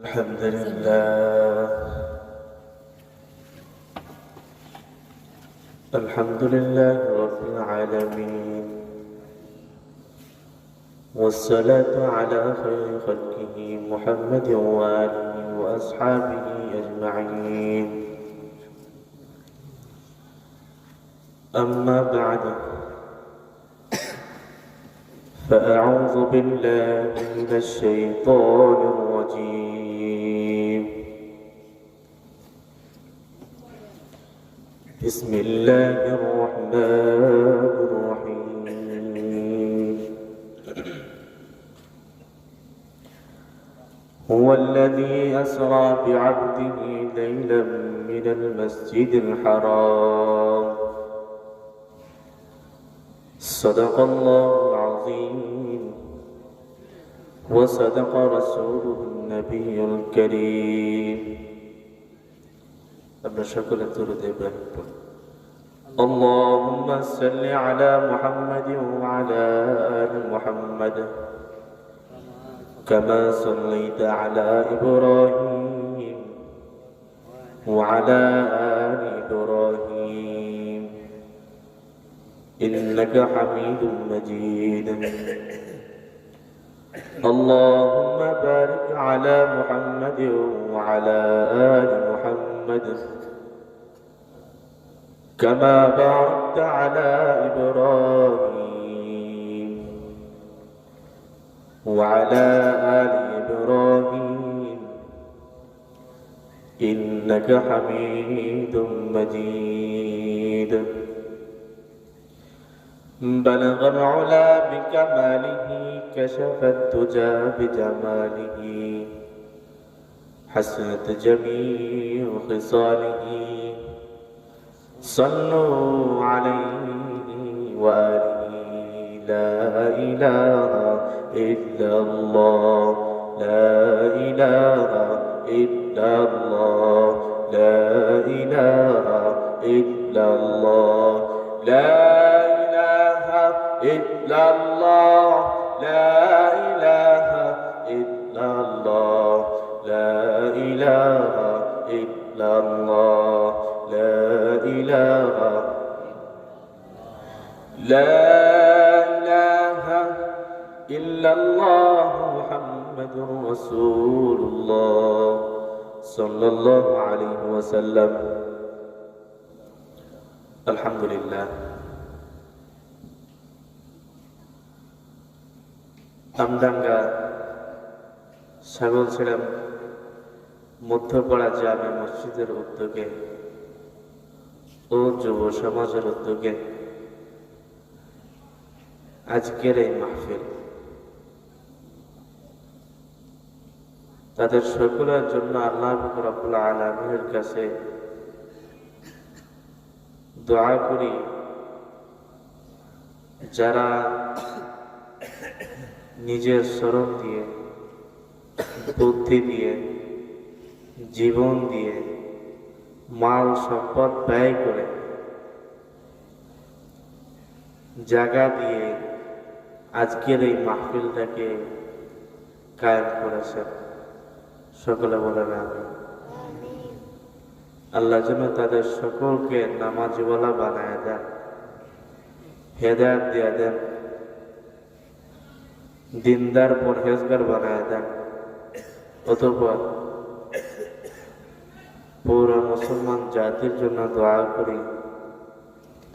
الحمد لله الحمد لله رب العالمين، والصلاة على خير خلقه محمد وآله وأصحابه أجمعين. أما بعد، فأعوذ بالله من الشيطان الرجيم. بسم الله الرحمن الرحيم. هو الذي أسرى بعبده ليلا من المسجد الحرام، صدق الله العظيم وصدق رسوله النبي الكريم. اللهم صل على محمد وعلى آل محمد كما صليت على إبراهيم وعلى آل إبراهيم إنك حميد مجيد. اللهم بارك على محمد وعلى آل محمد كما باركت على إبراهيم وعلى آل إبراهيم إنك حميد مجيد. بلغ العلا بكماله، كشف الدجى بجماله، حسنت جميع خصاله، صلوا عليه وآله. لا إله إلا الله، لا إله إلا الله، لا إله إلا الله، لا إله إلا الله، لا إله إلا الله، لا إله إلا الله، لا إله إلا الله، محمد رسول الله صلى الله عليه وسلم. الحمد لله। আমডাঙ্গা ছাগলছড়া মধ্যপাড়া জামে মসজিদের উদ্যোগে ও যুব সমাজের উদ্যোগে আজকের এই মাহফিল, তাদের সকলের জন্য আল্লাহ রাব্বুল আলামিনের কাছে দোয়া করি, যারা নিজের শ্রম দিয়ে, বুদ্ধি দিয়ে, জীবন দিয়ে, মাল সম্পদ ব্যয় করে, জায়গা দিয়ে আজকের এই মাহফিলটাকে কায়েম করেছেন, সকলে বলেন আমিন। আল্লাহ যেন তাদের সকলকে নামাজিওয়ালা বানায় দেন, হেদায়েত দিয়ে দেন, দিনদার পরহেজগার বানায় দেন। অতঃপর পুরো মুসলমান জাতির জন্য দোয়া করি,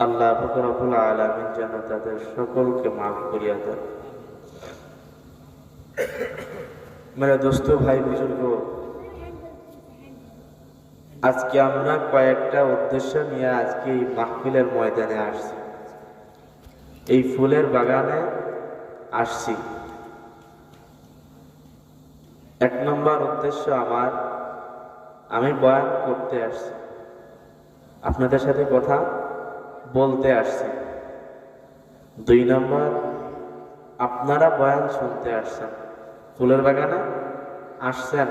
আল্লাহ রাব্বুল আলামিন যেন তাদের সকলকে মাফ করিয়া দেন। মেরে দোস্ত, ভাই বুজুর্গ, আজকে আমরা কয়েকটা উদ্দেশ্য নিয়ে আজকে এই মাহফিলের ময়দানে আসছি, এই ফুলের বাগানে আসছি। এক নম্বর উদ্দেশ্য আমি বয়ান করতে আসছি, আপনাদের সাথে কথা বলতে আসছি। 2 নম্বর, আপনারা বয়ান শুনতে আসছেন, ফুলের বাগানে আসছেন।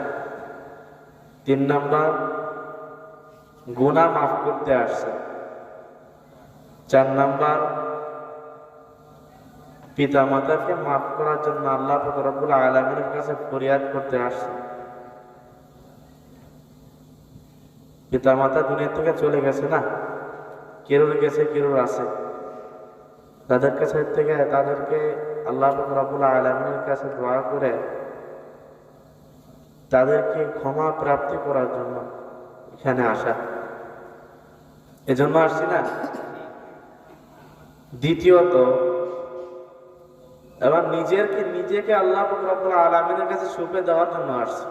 3 নম্বর, গুনাহ মাফ করতে আসছেন। 4 নম্বর, পিতা মাতাকে মাফ করার জন্য আল্লাহ পাক রব্বুল আলামিনের কাছে ফরিয়াদ করতে আসছে। পিতা মাতা দুনিয়া থেকে চলে গেছে না, কেরোর গেছে কেরোর আছে, তাদের কাছে থেকে তাদেরকে আল্লাহ রাব্বুল আলামিনের কাছে দোয়া করে তাদেরকে ক্ষমা প্রাপ্তি করার জন্য এখানে আসা, এজন্য আসছি না। দ্বিতীয়ত এবার নিজেকে আল্লাহ রাব্বুল আলামিনের কাছে সঁপে দেওয়ার জন্য আসছি,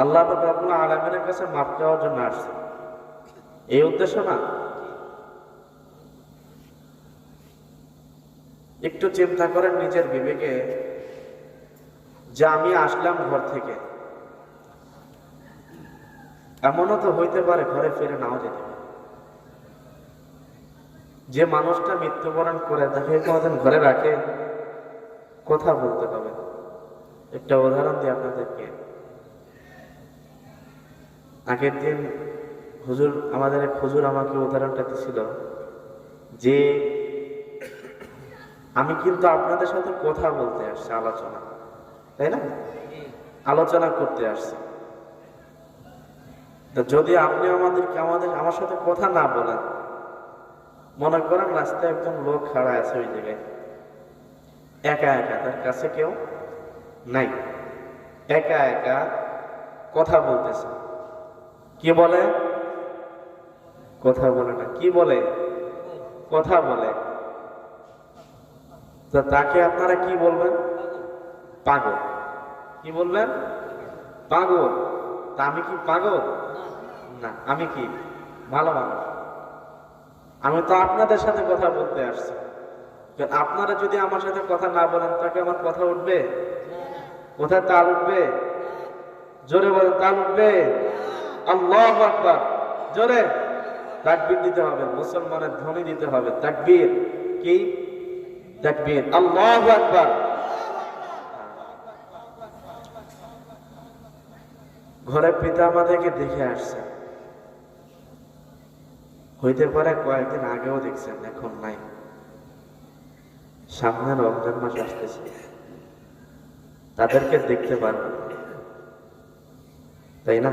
আল্লাহ রাব্বুল আলামিনের কাছে মাফ চাওয়ার জন্য আসছি, এই উদ্দেশ্য না। একটু চিন্তা করেন নিজের বিবেকে, যে আমি আসলাম ঘর থেকে, এমনও তো হইতে পারে ঘরে ফিরে নাও যেতে পারে। যে মানুষটা মৃত্যুবরণ করে তাকে কোনোদিন ঘরে রাখে? কথা বলতে হবে। একটা উদাহরণ দিই আপনাদেরকে। আগের দিন আমাদের এক হুজুর আমাকে উদাহরণটা দিছিল যে আমি কিন্তু আপনাদের সাথে কথা বলতে আসছি, আলোচনা, তাই না? আলোচনা করতে আসছি। যদি আপনি আমার সাথে কথা না বলেন, মনে করেন রাস্তায় একজন লোক খাড়া আছে ওই জায়গায়, একা একা, তার কাছে কেউ নাই, একা একা কথা বলতেছে। কি বলে? কথা বলে না। কি বলে? কথা বলে। তো তাকে আপনারা কি বলবেন? পাগল। কি বলবেন? পাগল। তা আমি কি পাগল? না। আমি কি? ভালো মানুষ। আমি তো আপনাদের সাথে কথা বলতে আসছি। আপনারা যদি আমার সাথে কথা না বলেন, তাকে আমার কথা উঠবে? কোথায় তাল উঠবে? জোরে বলেন, তাল উঠবে? আল্লাহু আকবার। জোরে তাকবীর দিতে হবে, মুসলমানের ধ্বনি দিতে হবে। তাকবীর। কি? তাকবীর। আল্লাহু আকবার। ঘরে পিতা মাতাকে দেখে আসছে, হইতে পারে কয়েকদিন আগেও দেখছেন, এখন নাই। সামনে রমজান মাস আসতেছে, তাদেরকে দেখতে পারবেন, তাই না?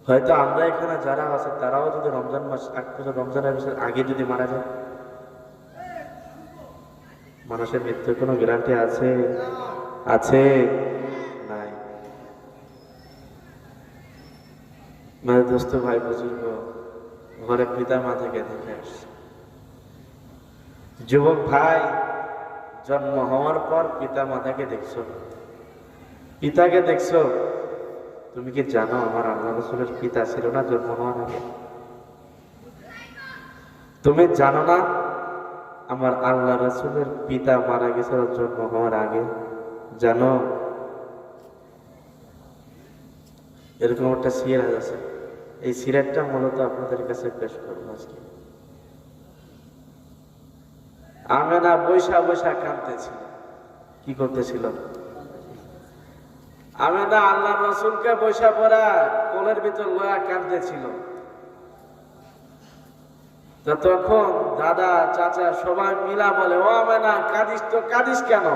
হয়তো আমরা এখানে যারা আছে তারাও যদি রমজান মাস রমজানের মাসের আগে যদি মারা যায়, মানুষের মৃত্যুর কোনো গ্যারান্টি আছে? আছে? নাই। মানে দোস্ত, ভাই, বুজুর্গ, ঘরে পিতা মাতাকে দেখে আসছে। যুবক ভাই, জন্ম হওয়ার পর পিতা মাতাকে দেখছো, পিতাকে দেখছো। তুমি কি জানো আমার আল্লাহ রাসূলের পিতা ছিল না জন্ম হওয়ার আগে? তুমি জানো না আমার আল্লাহ রাসূলের পিতা মারা গেছিল জন্ম হওয়ার আগে? জানো? এরকম একটা সিরাত আছে, এই সিরাতটা মূলত আপনাদের কাছে পেশ করবো আজকে। আমেনা বৈশা বৈশা কাঁদতেছিল। কি করতেছিল? আমেনা আল্লাহ রাসূলকে বৈশা পড়া কোলের ভিতর লয়া কাঁদতেছিল। তো তখন দাদা চাচা সবাই মিলা বলে, ও আমেনা, কাঁদিস তো, কাঁদিস কেন?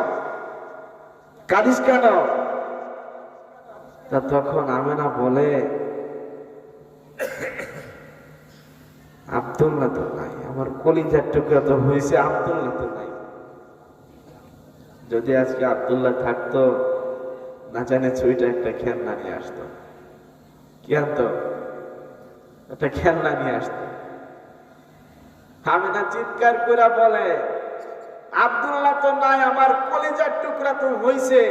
কাঁদিস কেন? তা তখন আমেনা বলে, আব্দুল্লাহ তো নাই, আমার কলিজার টুকরা তো হয়েছে, আব্দুল্লাহ তো নাই। যদি আজকে আব্দুল্লাহ থাকতো, না জানে ছুইটা একটা খেলনা নিয়ে আসতো। কি আনতো? একটা খেলনা নিয়ে আসতো। আমিনা চিৎকার করে বলে, আব্দুল্লাহ তো নাই, আমার কলিজার টুকরা তো হয়েছে,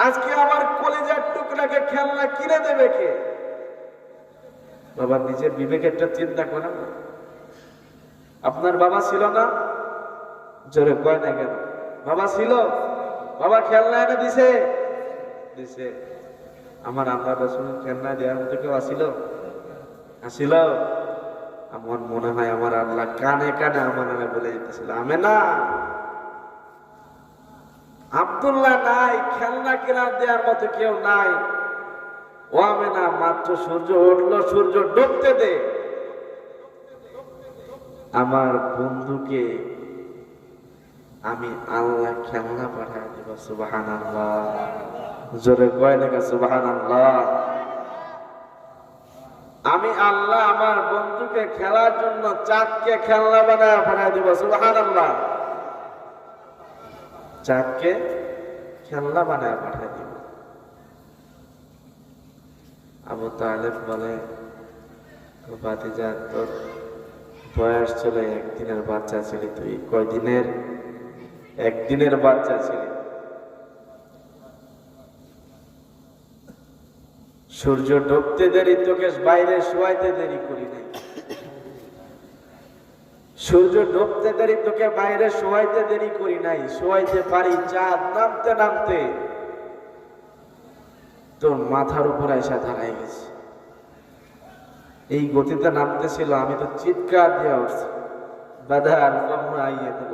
আজকে আমার কলিজার টুকরাকে খেলনা কিনে দেবে কে? বাবা, নিজের বিবেকেরটা চিন্তা করেন। আপনার বাবা ছিল না? জোরে কয় না কেন? বাবা ছিল, বাবা খেলনা এনে দিছে। দিছে। আমার আল্লাহ রাসূলের খেলনা দেওয়ার মতো কেউ আসিল? আসিল? আমার মনে হয় আমার আল্লাহ কানে কানে আমার বলে দিতেছিল, আমেনা, আব্দুল্লাহ নাই, খেলনা কেনার দেওয়ার মতো কেউ নাই। ও আমেনা, মাত্র সূর্য উঠলো, সূর্য ডুবতে দে, আমার বন্ধুকে আমি আল্লাহ খেলনা পাঠায় দেব। সুবহানাল্লাহ। জোরে কয় না সুবহানাল্লাহ। আল্লাহ আমার বন্ধুকে খেলার জন্য চাঁদকে খেলনা বানায় পাঠায় দিব। সুবহানাল্লাহ। চাঁদকে খেলনা বানায় পাঠায় দিব। আবু তালেব বলে, ভাতিজা তোর বয়স চলে, একদিনের বাচ্চা ছিলি তুই। কয়দিনের? একদিনের বাচ্চা ছিলি। সূর্য ডুবতে দেরি, তোকে বাইরে শোয়াইতে দেরি করি নাই। সূর্য ডুবতে দেরি, তোকে বাইরে শোয়াইতে দেরি করি নাই। শোয়াইতে পারি চাঁদ নামতে নামতে তোর মাথার উপর এসে দাঁড়াই গেছে। এই গতিতে নামতেছিল, আমি তো চিৎকার দিয়ে উঠছি, বাদাল কমর আইয়া দিল,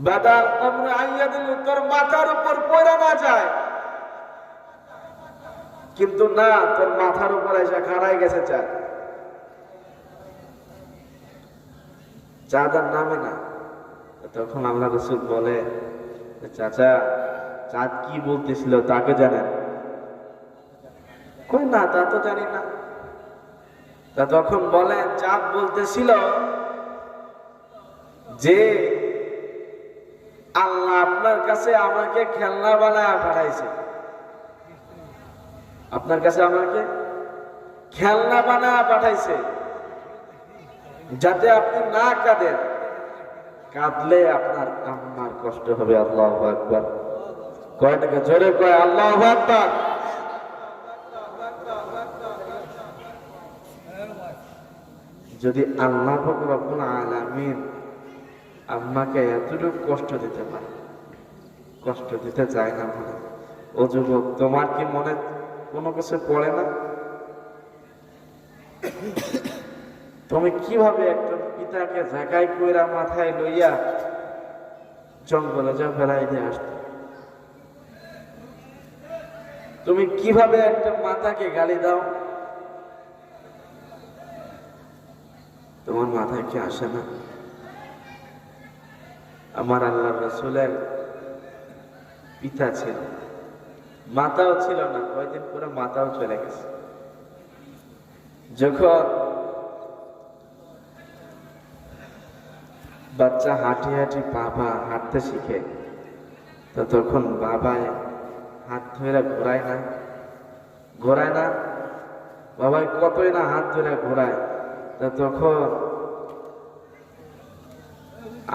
বাদাল কমর আইয়া দিল, তোর মাথার উপর পড়ে না যায়। কিন্তু না, তোর মাথার উপর এসে খাড়াই গেছে চাঁদ। চাঁদ আর নামে না। তখন আল্লাহ রাসূল বলে, চাচা চাঁদ কি বলতেছিল তাকে জানেন? কই না, তা তো জানি না। তা তখন বলেন, চাঁদ বলতেছিল যে আল্লাহ আপনার কাছে আমাকে খেলনা বানায় পাঠাইছে। আপনার কাছে আমাকে খেলনা বানায় পাঠাইছে যাতে আপনি না কাঁদেন। কাঁদলে আপনার আম্মার কষ্ট হবে। আল্লাহু আকবার। কয়টাকে জোরে কয় আল্লাহু আকবার। যদি আল্লাহ রাব্বুল আলামিন আম্মাকে এতটুকু কষ্ট দিতে পারে, কষ্ট দিতে চায় না মনে। ও যুবক, তোমার কি মনে কোনো কিছু পড়ে না? তুমি কিভাবে একজন পিতাকে ঝাঁকাই কইরা মাথায় লইয়া জঙ্গলে যা ফেলাই দিয়ে আসতে? তুমি কিভাবে একটা মাতাকে গালি দাও? তোমার মাথায় কি আসে না? আমার আল্লাহর রাসূলের পিতা ছিল, মাতাও ছিল না। কয়দিন পরে মাতাও চলে গেছে। যখন বাচ্চা হাঁটি হাঁটি বাবা হাঁটতে শিখে, তো তখন বাবায় হাত ধরে ঘোরায় না, ঘোরায় না, বাবাই কতই না হাত ধরে ঘোরায়। তো তখন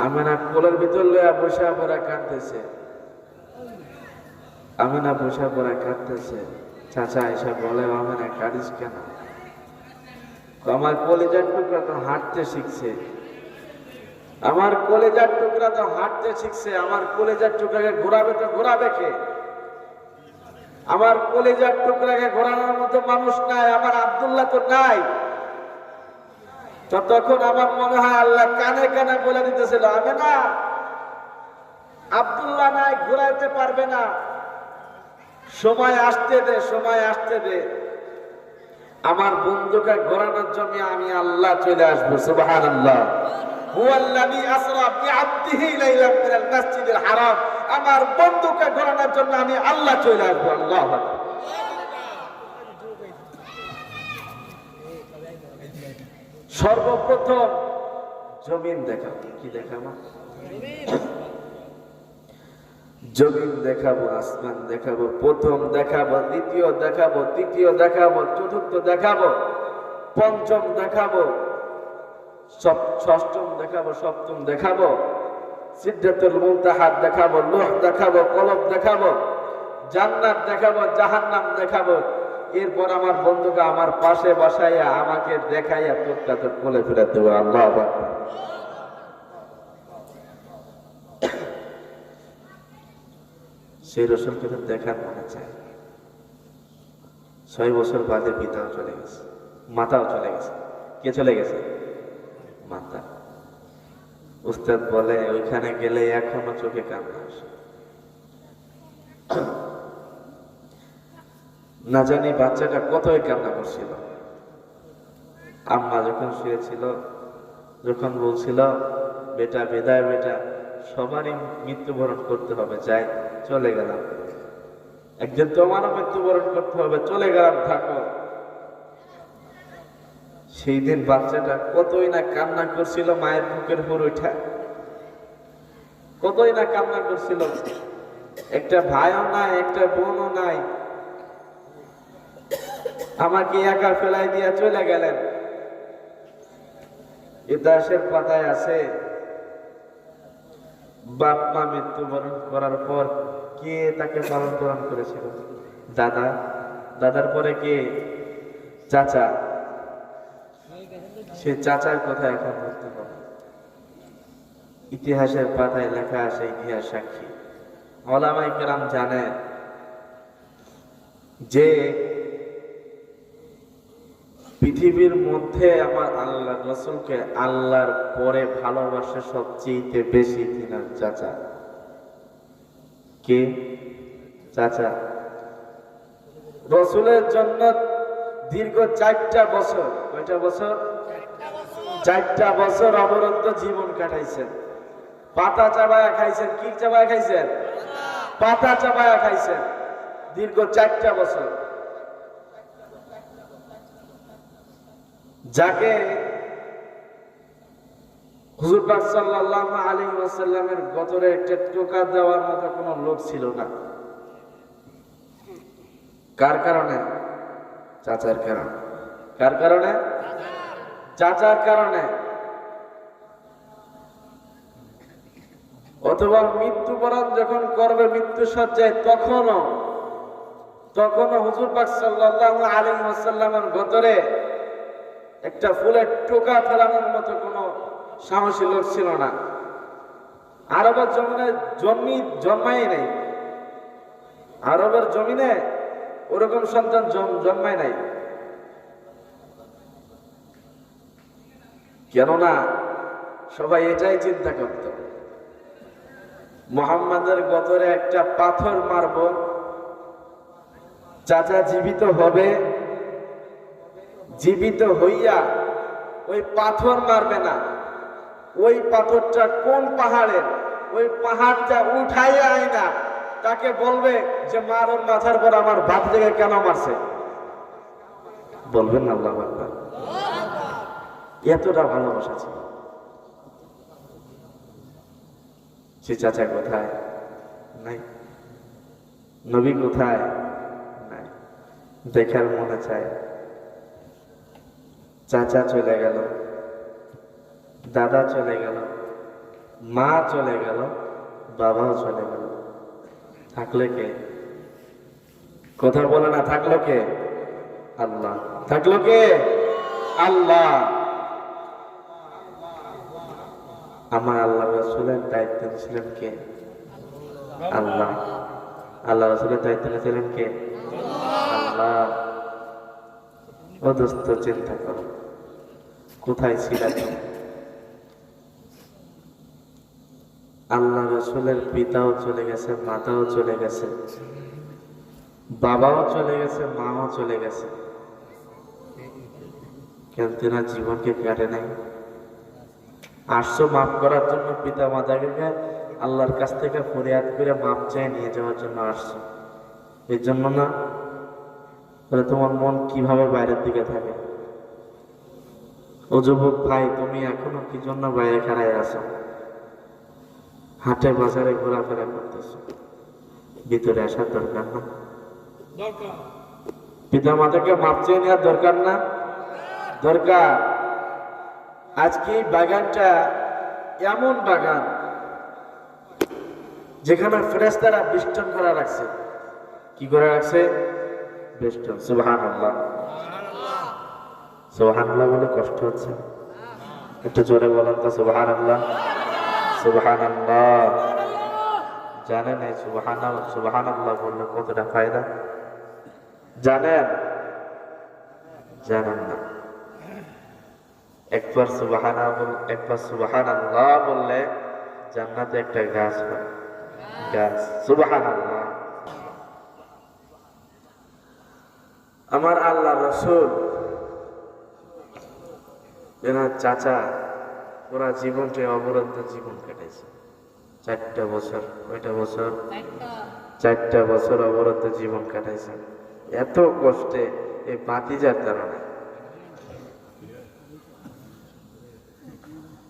আমিনা কোলের ভিতর লইয়া বসা পড়া কাঁদতেছে। আমিনা বসা পড়া কাঁদতেছে। চাচা এসে বলে, আমিনা কাঁদিস কেন? আমার কলিজার টুকরা তো হাঁটতে শিখছে, আমার কলিজার টুকরা তো হাঁটতে শিখছে। আমার কলিজার টুকরাকে ঘোরাবে তো ঘোরাবে কে? আমার কলিজার টুকরাকে ঘোরানোর মতো মানুষ নাই, আমার আব্দুল্লাহ তো নাই। তো তখন আমার মনে হয় আল্লাহ কানে কানে বলে দিতেছিল, আমিনা আব্দুল্লাহ নাই, ঘোরাইতে পারবে না, সময় আসতে দে, সময় আসতে দে। আমার বন্ধুকে ঘোরানোর জন্য আমি আল্লাহ চলে আসবো। সুবহানাল্লাহ। হুয়াল্লাযী আসরা বিআবদিহি লাইলাম মিনাল মাসজিদিল হারাম। আমার বন্ধুকে ঘোরানোর জন্য আমি আল্লাহ চলে আসবো। আল্লাহু আকবার। সর্বপ্রথম জমিন দেখাবো। কি দেখাবো? জমিন দেখাবো, আসমান দেখাবো। প্রথম দেখাবো, দ্বিতীয় দেখাবো, তৃতীয় দেখাবো, চতুর্থ দেখাবো, পঞ্চম দেখাবো, ষষ্ঠম দেখাবো, সপ্তম দেখাবো, সিদরাতুল মুনতাহা দেখাবো, লৌহ দেখাবো, কলব দেখাবো, জান্নাত দেখাবো, জাহান্নাম দেখাবো। এরপর আমার বন্ধুকে আমার পাশে বসাইয়া আমাকে দেখাইয়া তোরটা তোর কোলে ফিরে দেবো। আল্লাহু আকবার। সেই রসুলকে তো দেখার মনে চায়। 6 বছর বাদে পিতাও চলে গেছে, মাতাও চলে গেছে। কে চলে গেছে? মাতা। উস্তাদ বলে, ওইখানে গেলে এখনো চোখে কান্না আসে। না জানি বাচ্চাটা কতই কান্না করছিল। আম্মা যখন শুয়েছিল, যখন বলছিল, বেটা বিদায়, বেটা সবারই মৃত্যুবরণ করতে হবে, যাই চলে গেলাম, একদিন তোমারও মৃত্যুবরণ করতে হবে, চলে গেলাম, থাকো। সেই দিন বাচ্চাটা কতই না কান্না করছিল মায়ের বুকের উপর ওইটা, কতই না কান্না করছিল। একটা ভাইও নাই, একটা বোনও নাই, আমাকে একা ফেলাই দিয়া চলে গেলেন। ইতিহাসের পাতায় আছে বাপ মা মৃত্যুবরণ করার পর কে তাকে পালন পালন করেছিল? দাদা, দাদার পরে কে? চাচা। সে চাচার কথা এখন বলতে পারে। ইতিহাসের পাতায় লেখা আছে, ইতিহাস সাক্ষী। ওলামায়ে কেরাম জানেন যে পৃথিবীর মধ্যে আমার আল্লাহ রাসূলকে আল্লাহর পরে ভালোবাসে সবচেয়ে বেশি তিনার চাচা। কে? চাচা। রাসূলের জন্য দীর্ঘ 4টা বছর, কয়টা বছর? 4টা বছর অবরুদ্ধ জীবন কাটাইছেন। পাতা চাবায়া খাইছেন। কি চাবায়া খাইছেন? পাতা চাবায়া খাইছেন দীর্ঘ 4টা বছর। যাকে হুজুর পাক সাল্লাল্লাহু আলাইহি ওয়াসাল্লামের গতরে একটা টোকা দেওয়ার মতো কোনো লোক ছিল না। কার কারণে? চাচার কারণে। কার কারণে? চাচার কারণে। অথবা মৃত্যুবরণ যখন করবে মৃত্যু সজ্জায়, তখনও হুজুর পাক সাল্লাল্লাহু আলাইহি ওয়াসাল্লামের গতরে একটা ফুলের টোকা ফেলানোর মতো কোনো সাহসী লোক ছিল না। আরবের জমিনে জন্মাই নাই, আরবের জমিনে ওরকম সন্তান জন্মায় নাই। কেননা সবাই এটাই চিন্তা করত, মুহাম্মাদের গতরে একটা পাথর মারব, চাচা জীবিত হবে, জীবিত হইয়া ওই পাথর মারবে না, ওই পাথরটা কোন পাহাড়ের, ওই পাহাড়টা উঠাইয়া আইনা তাকে বলবে যে মার ওর মাথার পর আমার বাপ থেকে কেন মারছে? বলবেন না আল্লাহু আকবার। এতটা ভালোবাসা ছিল। সে চাচা কোথায়? নাই। নবী কোথায়? নাই। দেখার মনে চায়। চাচা চলে গেল, দাদা চলে গেল, মা চলে গেল, বাবাও চলে গেল, থাকলে কে? কথা বলে না, থাকলো কে? আল্লাহ। থাকলো কে? আল্লাহ। আমার আল্লাহ রাসূলের দায়িত্ব ছিলেন কে? আল্লাহ। আল্লাহ রাসূলের দায়িত্ব ছিলেন কে? আল্লাহ। ও দোস্ত, চিন্তা করো, কোথায় ছিলেন? আল্লাহ রাসূলের পিতাও চলে গেছে, মাতাও চলে গেছে, বাবাও চলে গেছে, মাও চলে গেছে, কেন তেনার জীবনকে কাটে নাই? আসছো মাফ করার জন্য, পিতা মাতাকে আল্লাহর কাছ থেকে ফরিয়াদ করে মাপ চাই নিয়ে যাওয়ার জন্য আসছো, এর জন্য না? তাহলে তোমার মন কিভাবে বাইরের দিকে থাকে? ও যুবক ভাই, তুমি এখনো কি জন্য বাইরে খাড়ায় আছো? হাটে বাজারে ঘোরাফেরা করতেছো, ভিতরে আসার দরকার না? পিতা মাতাকে মাপ চেয়ে নেওয়ার দরকার না? দরকার। আজকে এই বাগানটা এমন বাগান যেখানে ফেরেশতারা বেষ্টন করা রাখছে। কি করে রাখছে? বেষ্টন। সুবহানাল্লাহ। সুবহানাল্লাহ বলে কষ্ট হচ্ছে? একটু জোরে বলেন তো সুবহানাল্লাহ। সুবহানাল্লাহ। জানেন এই সুবহানাল্লাহ বললে কতটা ফায়দা? জানেন? জানেন না। একবার সুবহানাল্লাহ বললে জান্নাতে একটা গাছ হয়, গাছ। সুবহানাল্লাহ। আমার আল্লাহ রাসূল, এনার চাচা, ওরা জীবনটা অবরুদ্ধ জীবন কাটাইছে 4টা বছর। কয়টা বছর? 4টা বছর অবরুদ্ধ জীবন কাটাইছে। এত কষ্টে এই ভাতিজার কারণে।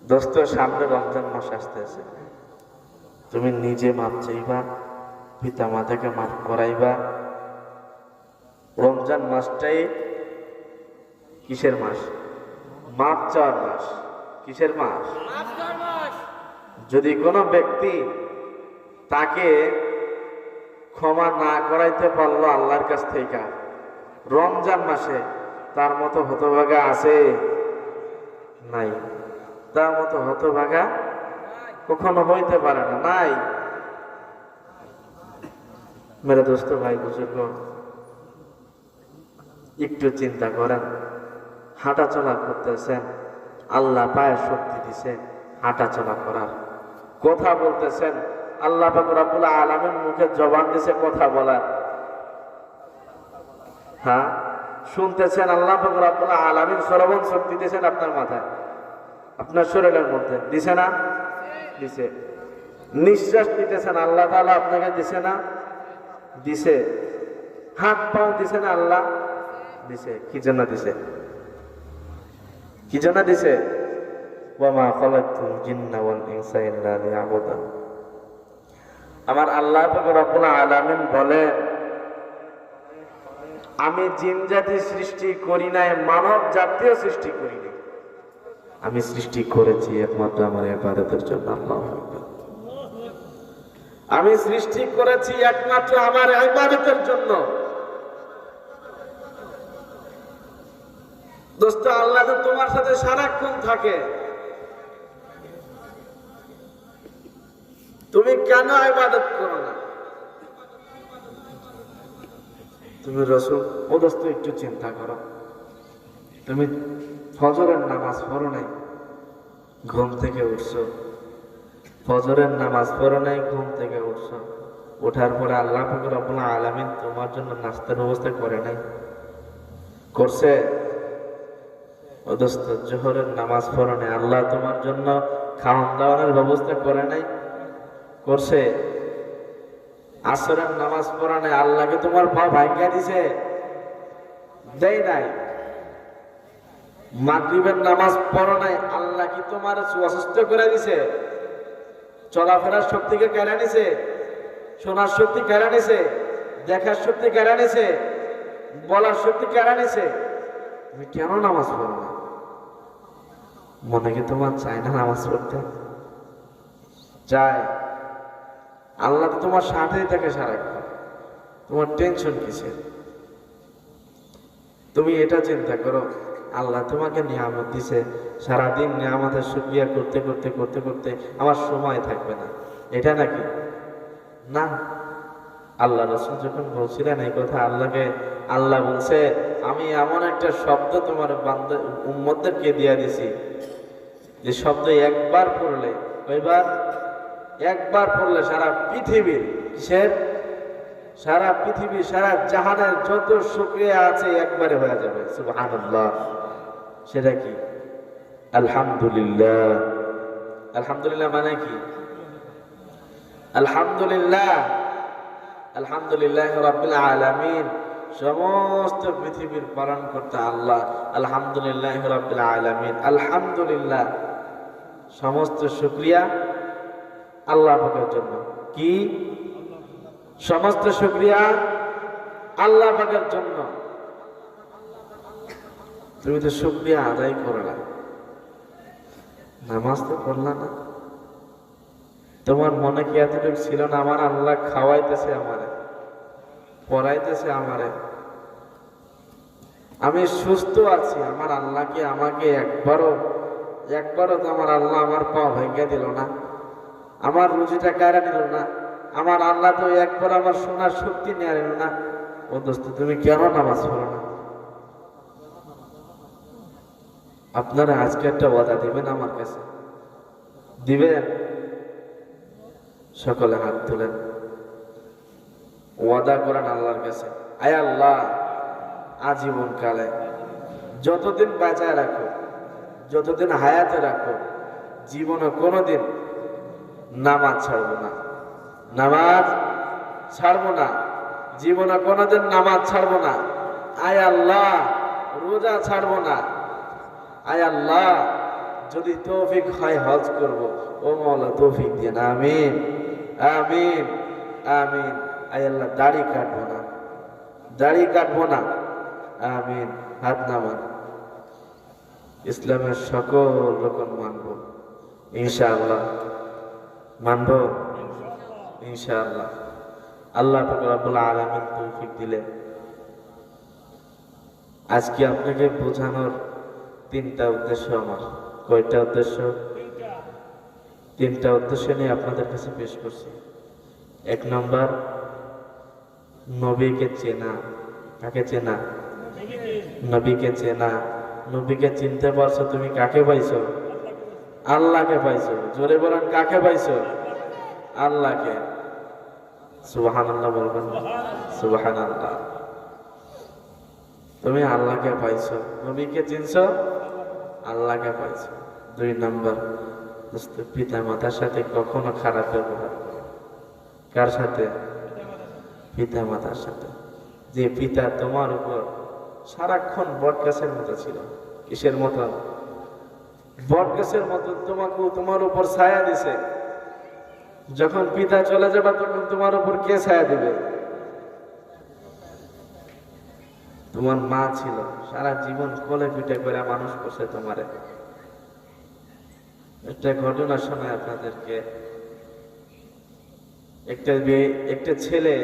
দোস্ত, সামনে রমজান মাস আসতেছে, তুমি নিজে মাপ চাইবা, পিতা মাতাকে মাফ করাইবা। রমজান মাসটাই কিসের মাস? মাপ চাওয়ার মাস। কিসের মাস? যদি কোনো ব্যক্তি তাকে ক্ষমা না করাইতে পারলো আল্লাহর কাছ থেকে রমজান মাসে, তার মতো হতভাগা আছে? নাই। তার মতো হতভাগা কখনো হইতে পারে না, নাই। মেরে দোস্ত, ভাই বুজুর্গ, একটু চিন্তা করেন। হাঁটা চলা করতেছেন, আল্লাহ পায়ে শক্তি দিছে হাঁটা চলা করার, কথা বলতেছেন, আল্লাহ পাক রব্বুল আলামিন মুখে জবান দিছে কথা বলার। হ্যাঁ, শুনতেছেন, আল্লাহ পাক রব্বুল আলামিন শ্রবণ শক্তি দিয়েছেন আপনার মাথায়, আপনার শরীরের মধ্যে দিছে না? দিছে। নিঃশ্বাস নিতেছেন, আল্লাহ তাআলা আপনাকে দিছে না? দিছে। হাত পাও দিছে না আল্লাহ? দিছে। কি জন্য দিছে? কি জন্য দিছে? ওয়ামা খালাকতুল জিন্না ওয়াল ইনসা ইল্লা লিয়াবুদুন। আমার আল্লাহ পাক রব্বুল আলামিন বলেন, আমি জিন জাতি সৃষ্টি করি নাই, মানব জাতীয় সৃষ্টি করি নাই, আমি সৃষ্টি করেছি একমাত্র আমার ইবাদতের জন্য। আল্লাহু আকবার। আমি সৃষ্টি করেছি একমাত্র আমার ইবাদতের জন্য। দোস্ত, আল্লাহ তো তোমার সাথে সারাক্ষণ থাকে, তুমি কেন ইবাদত করো না? তুমি রাসূল, ও দোস্ত একটু চিন্তা করো, তুমি ফজরের নামাজ পড়ো নাই, ঘুম থেকে উঠছো, ফজরের নামাজ পড়ো নাই, ঘুম থেকে উঠছো, ওঠার পরে আল্লাহ পাক রব্বুল আলামিন তোমার জন্য নাস্তার ব্যবস্থা করে নাই? করছে? ও দোস্ত, জোহরের নামাজ পড়ো নাই, আল্লাহ তোমার জন্য খাওয়ান দাওয়ানোর ব্যবস্থা করে নাই? করছে? আসরের নামাজ পড়া নাই, আল্লাহকে তোমার পা ভাঙ্গিয়া দিছে? দেয় নাই। মাগরিবের নামাজ পড়ো নাই, আল্লাহ কি তোমার অসুস্থ করে দিছে? চলাফেরার শক্তিকে কেড়ে নিছে? শোনার শক্তি কেড়ে নিছে? দেখার শক্তি কেড়ে নিছে? বলার শক্তি কেড়ে নিছে? তুমি কেন নামাজ পড়ো না? মনে কি তোমার চায় না নামাজ পড়তে? চায়। আল্লাহ তো তোমার সাথেই থাকে সারাক্ষণ, তোমার টেনশন কিসের? তুমি এটা চিন্তা করো, আল্লাহ তোমাকে নিয়ামত দিছে, সারাদিন নিয়ামতের শুকরিয়া করতে করতে করতে করতে আমার সময় থাকবে না, এটা নাকি? না। আল্লাহ রাসূল যখন বলছিলেন এই কথা, আল্লাহ বলছে, আমি এমন একটা শব্দ তোমার বান্দা উম্মতদেরকে দিয়ে দিছি, যে শব্দ একবার পড়লে, কয়বার? একবার পড়লে সারা পৃথিবীর, কিসের? সারা পৃথিবী, সারা জাহানের যত শুকরিয়া আছে একবারে হয়ে যাবে। সুবহানাল্লাহ। সেটা কি? আলহামদুলিল্লাহ। আলহামদুলিল্লাহ মানে কি? আলহামদুলিল্লাহ, আলহামদুলিল্লাহ রাব্বিল আলামিন, সমস্ত পৃথিবীর পালনকর্তা আল্লাহ, আলহামদুলিল্লাহ রাব্বিল আলামিন। আলহামদুলিল্লাহ, সমস্ত শুকরিয়া আল্লাহ পাকের জন্য। কি? সমস্ত শুকরিয়া আল্লাহ পাকের জন্য। তুমি তো শুকরিয়া আদায় করলা, নামাজ তো পড়লা না। তোমার মনে কি এতটুকু ছিল না, আমার আল্লাহ খাওয়াইতেছে আমারে, পড়াইতেছে আমারে, আমি সুস্থ আছি, আমার আল্লাহ কি আমাকে একবারও তো আমার আল্লাহ আমার পা ভেঙে দিল না, আমার রুজিটা কেড়ে নিল না, আমার আল্লাহ তো একবার আমার শোনার শক্তি নিয়ে নিল না। ও দোস্ত, তুমি কেন নামাজ পড়ো না? আপনারা আজকে একটা ওয়াদা দিবেন আমার কাছে, দিবেন? সকলে হাত তুলেন, ওয়াদা করেন আল্লাহর কাছে, আয় আল্লাহ, আজীবন কালে যতদিন বাঁচায় রাখো, যতদিন হায়াতে রাখো, জীবনে কোনোদিন নামাজ ছাড়বো না, নামাজ ছাড়বো না, জীবনে কোনোদিন নামাজ ছাড়বো না। আয় আল্লাহ, রোজা ছাড়বো না। আয় আল্লাহ, যদি তৌফিক হয় হজ করব, ও মাওলা তৌফিক দিয়ে না, আমিন আমিন আমিন। আয় আল্লাহ দাড়ি কাটবো না, দাড়ি কাটবো না, আমিন। হাত নামান। ইসলামের সকল রকম মানব ইনশাআল্লাহ, মানব ইনশাআল্লাহ। আল্লাহ পাক রব্বুল আলামিন তৌফিক দিলেন। আজকে আপনাকে বোঝানোর তিনটা উদ্দেশ্য আমার। কয়টা উদ্দেশ্য? তিনটা উদ্দেশ্য নিয়ে আপনাদের কাছে পেশ করছি। এক নম্বর, নবীকে চেনা। কাকে চেনা? নবীকে চেনা। নবীকে চিনতে পারছো তুমি কাকে পাইছো? আল্লাহকে পাইছো। জোরে বলেন কাকে পাইছো? আল্লাহকে। সুবহানাল্লাহ বলবেন, সুবহানাল্লাহ। তুমি আল্লাহকে পাইছো, নবীকে চিনছো, আল্লাহকে পাইছো। দুই নম্বর, পিতা মাতার সাথে কখনো খারাপ ব্যবহার করো। কার সাথে? পিতা মাতার সাথে। যে পিতা তোমার উপর সারাক্ষণ বট গাছের মতো ছিল। কিসের মতো? বট গাছের মতো তোমাকে তোমার উপর ছায়া দিছে। যখন পিতা চলে যাবে তখন তোমার উপর কে ছায়া দিবে? তোমার মা ছিল, সারা জীবন কোলে পিঠে করে মানুষ করছে তোমারে। একটা ঘটনা শোনায় আপনাদেরকে। একটা ছেলে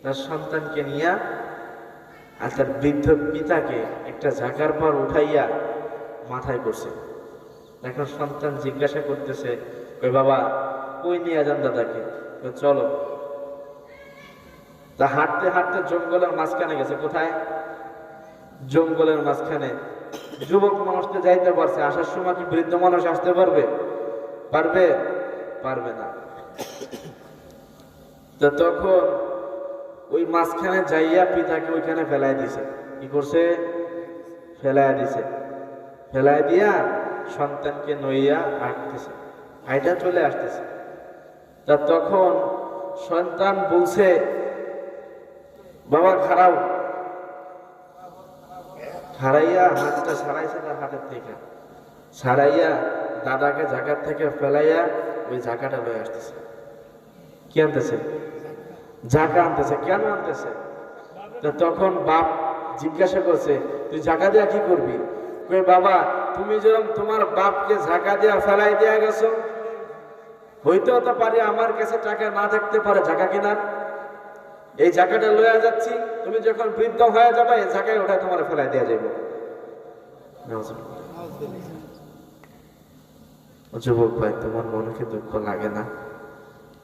তার সন্তানকে নিয়ে আর তার বৃদ্ধ পিতাকে একটা জায়গার পর উঠাইয়া মাথায় করছে। এখন সন্তান জিজ্ঞাসা করতেছে, ওই বাবা কই নিয়ে যান দাদাকে? চলো। তা হাঁটতে হাঁটতে জঙ্গলের মাঝখানে গেছে। কোথায়? জঙ্গলের মাঝখানে। যুবক মানুষটা যাইতে পারছে, আসার সময় কি বৃদ্ধ মানুষ আসতে পারবে? পারবে? পারবে না। তো তখন ওই মাঝখানে যাইয়া পিতাকে ওইখানে ফেলাই দিছে। কি করছে? ফেলাই দিছে। ফেলাই দিয়া সন্তানকে নইয়া হাঁটতেছে, হাইটা চলে আসতেছে। তা তখন সন্তান বলছে, বাবা খারাপ। ছাড়াইয়া হাতটা ছাড়াইছে তার হাতের থেকে, ছাড়াইয়া দাদাকে জায়গার থেকে ফেলাইয়া ওই জায়গাটা লয়ে আসতেছে। কি আনতেছে? জায়গা আনতেছে। কেন আনতেছে? তো তখন বাপ জিজ্ঞাসা করছে, তুই জায়গা দেয়া কি করবি? কই বাবা, তুমি যেরকম তোমার বাপকে জায়গা দেয়া ফেলাই দেয়া গেছো, হইতেও তো পারে আমার কাছে টাকা না থাকতে পারে জায়গা কিনার। এই জায়গাটা লইয়া যাচ্ছি, তুমি যখন বৃদ্ধ হয়ে যাবে এই জায়গায় ওটা তোমার ফেলাই দেওয়া যাবে। যুবক ভাই, তোমার মনে কি দুঃখ লাগে না?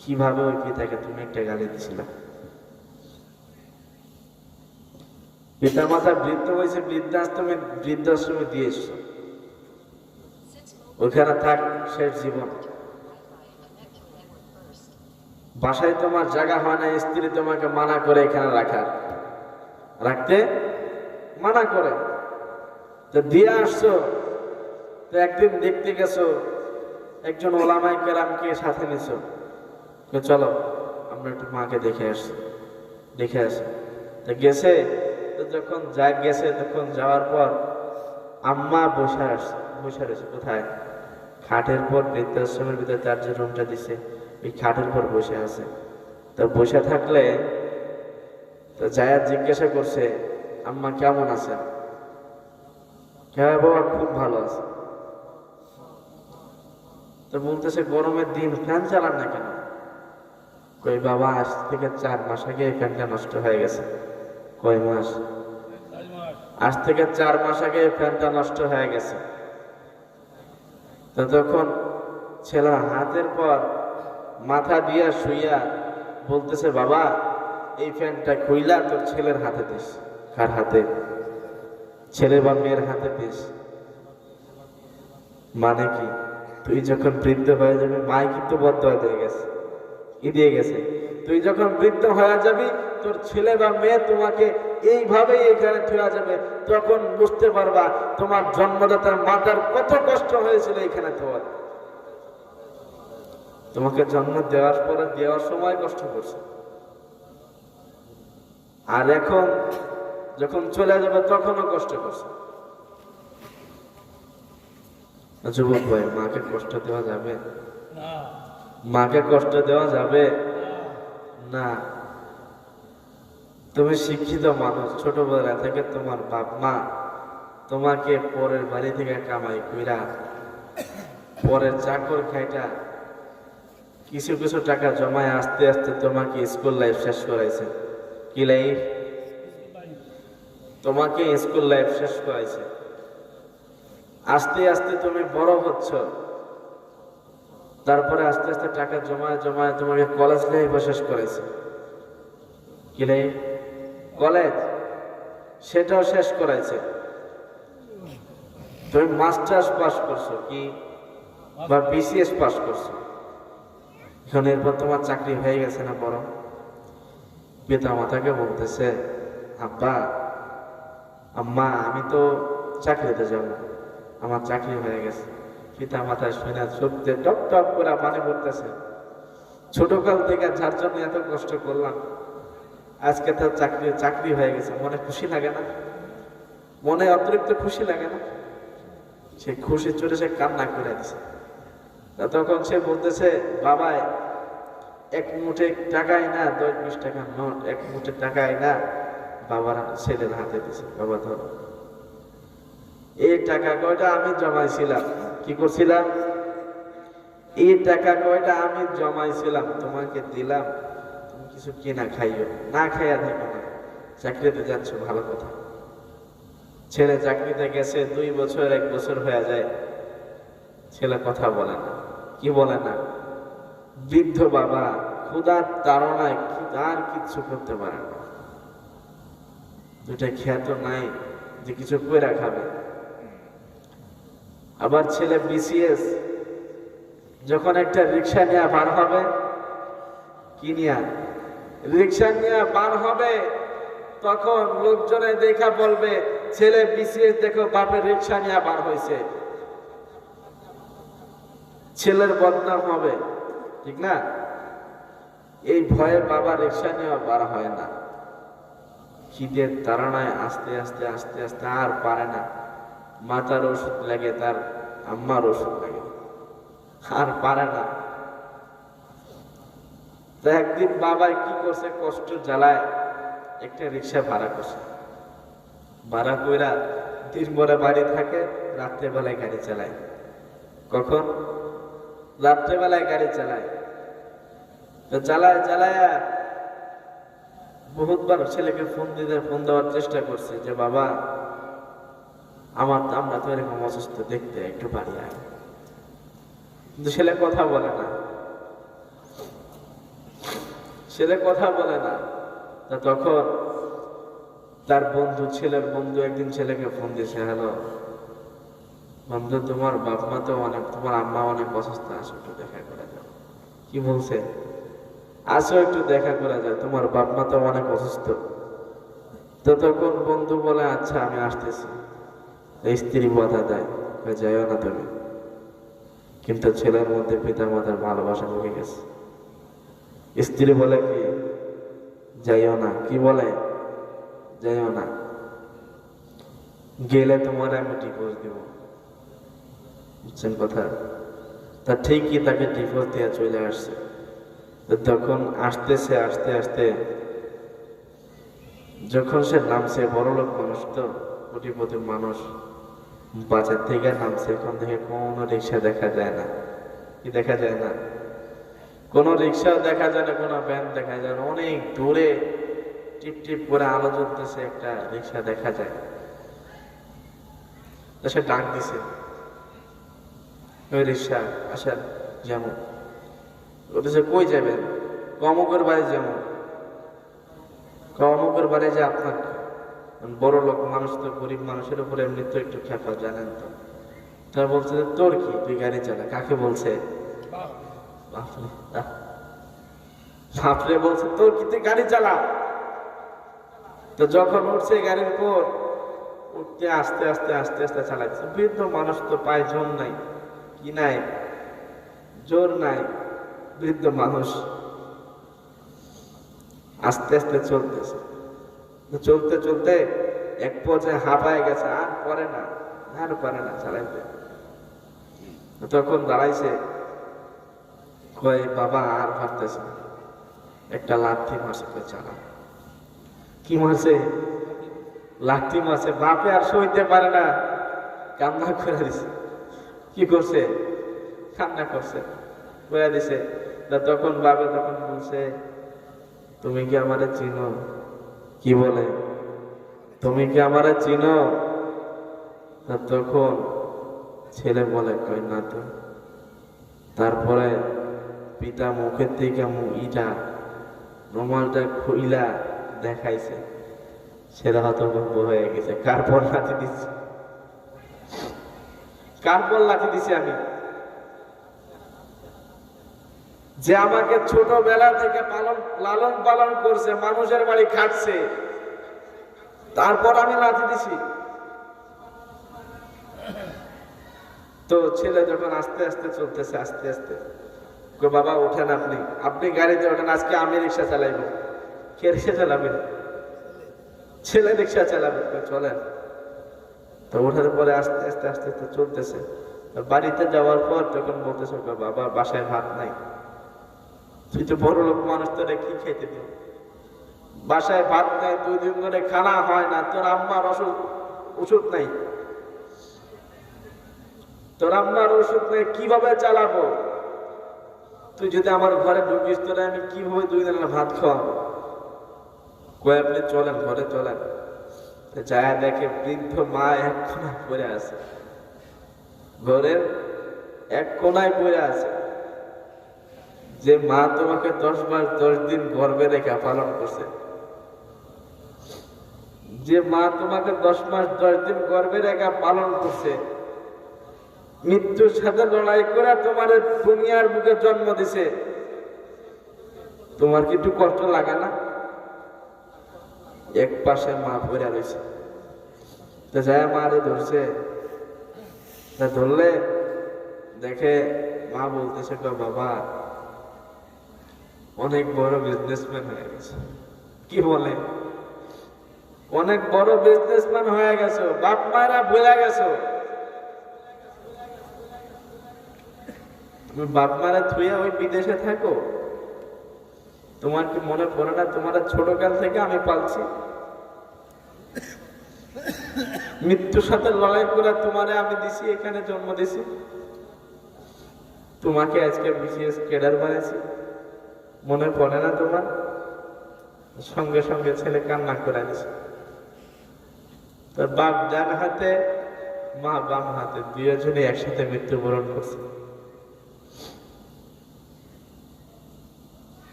কিভাবে ওই পিতাকে তুমি একটা গালি দিছিলা? পিতা মাতা বৃদ্ধ হয়েছে, বৃদ্ধাশ্রমে দিয়ে এসছো, ওইখানে থাক শেষ জীবন। বাসায় তোমার জায়গা হয় না, স্ত্রী তোমাকে মানা করে এখানে রাখতে মানা করে। তো দিয়ে আসছো, তো একদিন দেখতে গেছো একজন ওলামায়ে কেরামকে সাথে নিছো, চলো আমরা একটু মাকে দেখে আসি। তো গেছে। তো যখন গেছে তখন যাওয়ার পর আম্মা বসে রয়েছে। কোথায়? খাটের পর। বৃদ্ধাশ্রমের ভিতরে তার যে রুমটা দিছে ওই খাটের পর বসে আছে। তো বসে থাকলে তো জায়াত জিজ্ঞাসা করছে, আম্মা কেমন আছেন? হ্যাঁ বাবা খুব ভালো আছে। তো বলতেছে, গরমের দিন ফ্যান চালান না কেন? কই বাবা, আজ থেকে 4 মাস আগে এই ফ্যানটা নষ্ট হয়ে গেছে। কয় মাস? আজ থেকে 4 মাস আগে এই ফ্যানটা নষ্ট হয়ে গেছে। তো তখন ছেলে হাতের পর মাথা দিয়া শুইয়া বলতেছে, বাবা এই ফ্যানটা খুইলা তোর ছেলের হাতে দিস। কার হাতে? ছেলে বা মেয়ের হাতে দিস। মানে কি? তুই যখন বৃদ্ধ হয়ে যাবি, মাই কিন্তু বদদোয়া দিয়ে গেছে, তুই যখন বৃদ্ধ হয়ে যাবি তোর ছেলে বা মেয়ে তোমাকে এইভাবেই এখানে থুয়া যাবে। তখন বুঝতে পারবা তোমার জন্মদাতার মাতার কত কষ্ট হয়েছিল এখানে তোমার। তোমাকে জন্ম দেওয়ার পরে দেওয়ার সময় কষ্ট করছে, আর এখন যখন চলে যাবে তখনও কষ্ট করছে। যুবক ভাই, মাকে কষ্ট দেওয়া যাবে? মাকে কষ্ট দেওয়া যাবে না। তুমি শিক্ষিত মানুষ, ছোটবেলা থেকে তোমার বাপ মা তোমাকে পরের বাড়ি থেকে কামাই কইরা পরের চাকর খাইটা কিছু কিছু টাকা জমায় আস্তে আস্তে তোমাকে স্কুল লাইফ শেষ করাইছে। কি লাইফ? তোমাকে স্কুল লাইফ শেষ করাইছে। আস্তে আস্তে তুমি বড় হচ্ছ, তারপরে আস্তে আস্তে টাকা জমায় জমায় তোমাকে কলেজ লাইফ শেষ করাইছে। কি লাইফ? কলেজ, সেটাও শেষ করাইছে। তুমি মাস্টার্স পাস করছো কি বা বিসিএস পাস করছো, এখন এরপর তোমার চাকরি হয়ে গেছে না? বড় পিতা মাতাকে বলতেছে, আব্বা আম্মা আমি তো চাকরিতে যাব, আমার চাকরি হয়ে গেছে। পিতা মাতা শুনে সত্যি টপ টপ করে পানি পড়তেছে। ছোটকাল থেকে যার জন্য এত কষ্ট করলাম, আজকে তার চাকরি হয়ে গেছে, মনে খুশি লাগে না? মনে অতিরিক্ত খুশি লাগে না? সে খুশি চলে সে কান্না করে দিছে। তখন সে বলতেছে, বাবা এক মুঠে টাকাই না, 10-20 টাকা নোট, এক মুঠে টাকাই না, বাবার ছেলের হাতে দিছে। বাবা ধরো, এই টাকা কয়টা আমি জমাইছিলাম। কি করছিলাম? এই টাকা কয়টা আমি জমাইছিলাম, তোমাকে দিলাম, তুমি কিছু কিনা খাইও, না খাইয়া থাকো না, চাকরিতে যাচ্ছ ভালো কথা। ছেলে চাকরিতে গেছে 2 বছর 1 বছর হয়ে যায়, ছেলে কথা বলে না। কি বলে না? বৃদ্ধ বাবা ক্ষুধার তাড়নায় আর কিচ্ছু করতে পারে না, দুটা খেত নাই যে কিছু কইরা খাবে। আবার ছেলে বিসিএস, যখন একটা রিক্সা নিয়ে বার হবে, কি নিয়ে? রিক্সা নিয়ে বার হবে, তখন লোকজনে দেখা বলবে, ছেলে বিসিএস দেখো বাপের রিক্সা নিয়ে বার হয়েছে, ছেলের বদনাম হবে, ঠিক না? এই ভয়ে বাবা রিক্সা নিয়ে বার হয় না। খিদের তাড়নায় আস্তে আস্তে আস্তে আস্তে আর পারে না, মাথার ওষুধ লাগে, তার আম্মার ওষুধ লাগে, আর পারে না। তো একদিন বাবা কি করছে, কষ্ট জ্বালায় একটা রিক্সা ভাড়া করছে। ভাড়া কইরা দিন ভরে বাড়ি থাকে, রাত্রেবেলায় গাড়ি চালায়। কখন? রাত্রেবেলায় গাড়ি চালায়। তো চালায় চালায় বহুতবার ছেলেকে ফোন দেওয়ার চেষ্টা করছে যে বাবা আমরা তো এরকম অসুস্থ, দেখতে একটু বাড়ি আয়। কিন্তু ছেলে কথা বলে না, ছেলে কথা বলে না। তা তখন তার বন্ধু, ছেলের বন্ধু একদিন ছেলেকে ফোন দিয়েছে, হ্যালো বন্ধু, তোমার বাপ মা তো অনেক, তোমার আম্মা অনেক অসুস্থ, আসো একটু দেখা করে যাও। কি বলছে? আসো একটু দেখা করে যাও, তোমার বাপ মা তো অনেক অসুস্থ। তো তখন বন্ধু বলে, আচ্ছা আমি আসতেছি। স্ত্রী বাধা দেয়, যাইও না তুমি। কিন্তু ছেলের মধ্যে পিতা মাতার ভালোবাসা ঢুকে গেছে। স্ত্রী বলে কি, যাইও না। কি বলে? যাইও না, গেলে তোমার আমি ডিভোর্স দিব। বুঝছেন কথা? তা ঠিকই তাকে ডিভোর্স দিয়ে চলে আসছে। তখন আসতেছে আস্তে আস্তে, যখন সে নামছে, বড়লোক মানুষ তো, কোটিপতি মানুষ, বাজার থেকে নামছে, এখন থেকে কোনো রিক্সা দেখা যায় না। কি দেখা যায় না? কোনো রিক্সাও দেখা যায় না, কোনো ভ্যান দেখা যায় না। অনেক দূরে টিপ টিপ করে আলো জ্বলতেছে একটা রিক্সা দেখা যায়। তো সে ডাক দিছে, ওই রিক্সা আসেন যেমন। বলতেছে কই যাবেন? অমুকের বাড়ি যেমন। অমুকের বাড়ি যে আপনার বড় লোক মানুষ তো, গরিব মানুষের উপরে এমনি তো একটু খেপা, জানেন তো। তারা বলছে তোর কি, তুই গাড়ি চালা। কাকে বলছে? বাপরে বলছে, তোর কি, তুই গাড়ি চালা। তো যখন উঠছে গাড়ির উপর, উঠতে আস্তে আস্তে আস্তে আস্তে চালাচ্ছে। বৃদ্ধ মানুষ তো পায়ে জোর নাই, কি নাই, জোর নাই। বৃদ্ধ মানুষ আস্তে আস্তে চলতেছে। চলতে চলতে এক পর্যায়ে হাঁপায় গেছে, আর পারে না চালাইতে। তখন দাঁড়াইছে, কয় বাবা আর পারতেছে না, একটা লাঠি মারছে, চালা। কি মারছে? লাঠি মারছে। বাপে আর সইতে পারে না, কান্না করে দিছে। কি করছে? কান্না করছে, করে দিছে। তখন বাবা তখন বলছে, তুমি কি আমারে চিনো? কি বলে, তুমি কি আমারে চিনো? তখন ছেলে বলে, কই না তো। তারপরে পিতা মুখের থেকে ইটা রুমালটা খুইলা দেখাইছে। ছেলে হতভম্ব হয়ে গেছে। কার পর লাঠি দিচ্ছি? কার পর লাঠি দিছি আমি? যে আমাকে ছোটবেলা থেকে লালন পালন করছে, মানুষের বাড়ি খাটছে, তারপর আমি লাঠি দিছি। তো ছেলে যখন আস্তে আস্তে চলতেছে, আস্তে আস্তে, বাবা ওঠেন, আপনি আপনি গাড়িতে ওঠেন, আজকে আমি রিক্সা চালাইব। কে রিক্সা চালাবেন? ছেলে রিক্সা চালাবে। চলেন। তো ওঠার পরে আস্তে আস্তে আস্তে আস্তে চলতেছে। বাড়িতে যাওয়ার পর তখন বলতেছে, বাবা বাসায় ভাত নাই, তুই তো বড় লোক মানুষ, তোরা কি খেতে দিও? বাসায় ভাত নাই, 2 দিন ধরে খানা হয় না, তোর আম্মার ওষুধ নাই, তোর আম্মার ওষুধ নেই, কিভাবে চালাবো? তুই যদি আমার ঘরে ঢুকিস, তোরা আমি কিভাবে 2 দিন ভাত খাওয়াবো? কয়ে আপনি চলেন, ঘরে চলেন। যায় দেখে বৃদ্ধ মা এক কোনায় পড়ে আছে, ঘরের এক কোনায় পড়ে আছে। যে মা তোমাকে 10 মাস 10 দিন গর্ভে রেখে পালন করছে, যে মা তোমাকে 10 মাস 10 দিন গর্ভে রেখে পালন করছে, মৃত্যুর সাথে লড়াই করে তোমার দুনিয়ার বুকে জন্ম দিছে, তোমার কি একটু কষ্ট লাগে না? এক পাশে মা পড়ে রয়েছে। যায় মারে ধরছে, ধরলে দেখে মা বলতেছে, বাবা অনেক বড় বিজনেসম্যান হয়ে গেছে। কি বলে? অনেক বড় বিজনেসম্যান হয়ে গেছো, বাপ মায়েরা ভুলে গেছো। তুমি বাপ মায়েরা থুয়ে ওই বিদেশে থাকো, তোমার কি মনে পড়ে না তোমার ছোটকাল থেকে আমি পালছি? মৃত্যুর সাথে লড়াই করে তোমারে আমি দিছি, এখানে জন্ম দিছি, তোমাকে আজকে বিসিএস ক্যাডার বানিয়েছি, মনে পড়ে না তোমার? সঙ্গে সঙ্গে ছেলে কান্না করে দিছে। তোর বাপ ডান হাতে, মা বাম হাতে, দুজনে একসাথে মৃত্যুবরণ করছে।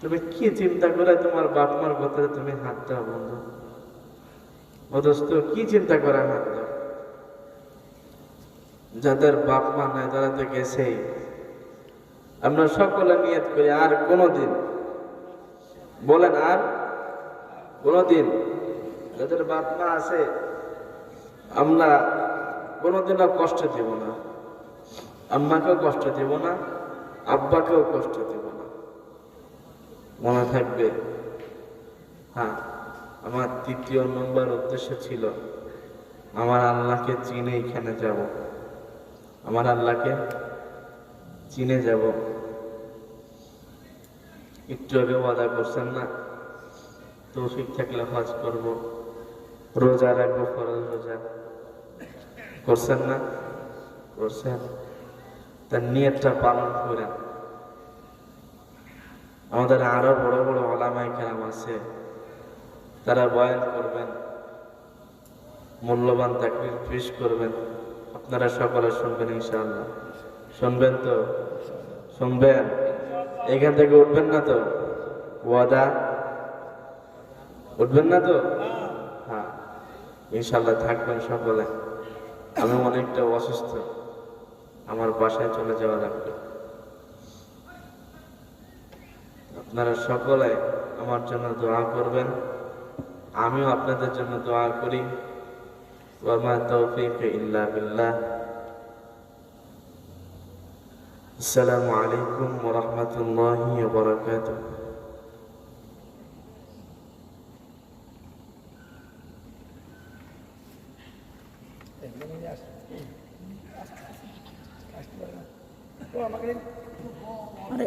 তুমি কি চিন্তা করে তোমার বাপ মার কথা তুমি হাত দাও বন্ধু? অথচ কি চিন্তা করে হাত দাও? যাদের বাপ মা নাই তারা তো গেছেই। আমরা সকলে নিয়ত করি, আর কোনদিন, বলেন আর কোনদিন যাদের বাপ মা আছে আমরা কোনদিনও কষ্ট দেব না, আম্মাকেও কষ্ট দেব না, আব্বাকেও কষ্ট দেব না। মনে থাকবে। হ্যাঁ, আমার 3য় নম্বর উদ্দেশ্য ছিল আমার আল্লাহকে চিনে এখানে যাব, আমার আল্লাহকে চিনে যাব। একটু আগে ওয়াদা করছেন না, তৌফিক থাকলে হজ করব, রোজা রাখবো, ফরজ রোজা করছেন না? করছেন। তার নিয়তটা পালন করেন। আমাদের আরো বড় বড় ওলামায়ে কেরাম আছে, তারা বয়ান করবেন, মূল্যবান তাকরীর পেশ করবেন, আপনারা সকলে শুনবেন ইনশাআল্লাহ। শুনবেন তো? শুনবেন? এখান থেকে উঠবেন না তো? ওয়াদা? উঠবেন না তো? হ্যাঁ, ইনশাআল্লাহ থাকবেন সকলে। আমি অনেকটা অসুস্থ, আমার বাসায় চলে যাওয়া লাগবে। আপনারা সকলে আমার জন্য দোয়া করবেন, আমিও আপনাদের জন্য দোয়া করি। ওয়া মা তাওফীক ইল্লা বিল্লাহ। আসসালামু আলাইকুম ওয়া রাহমাতুল্লাহি ওয়া বারাকাতুহু। আসতে পারে না। আরে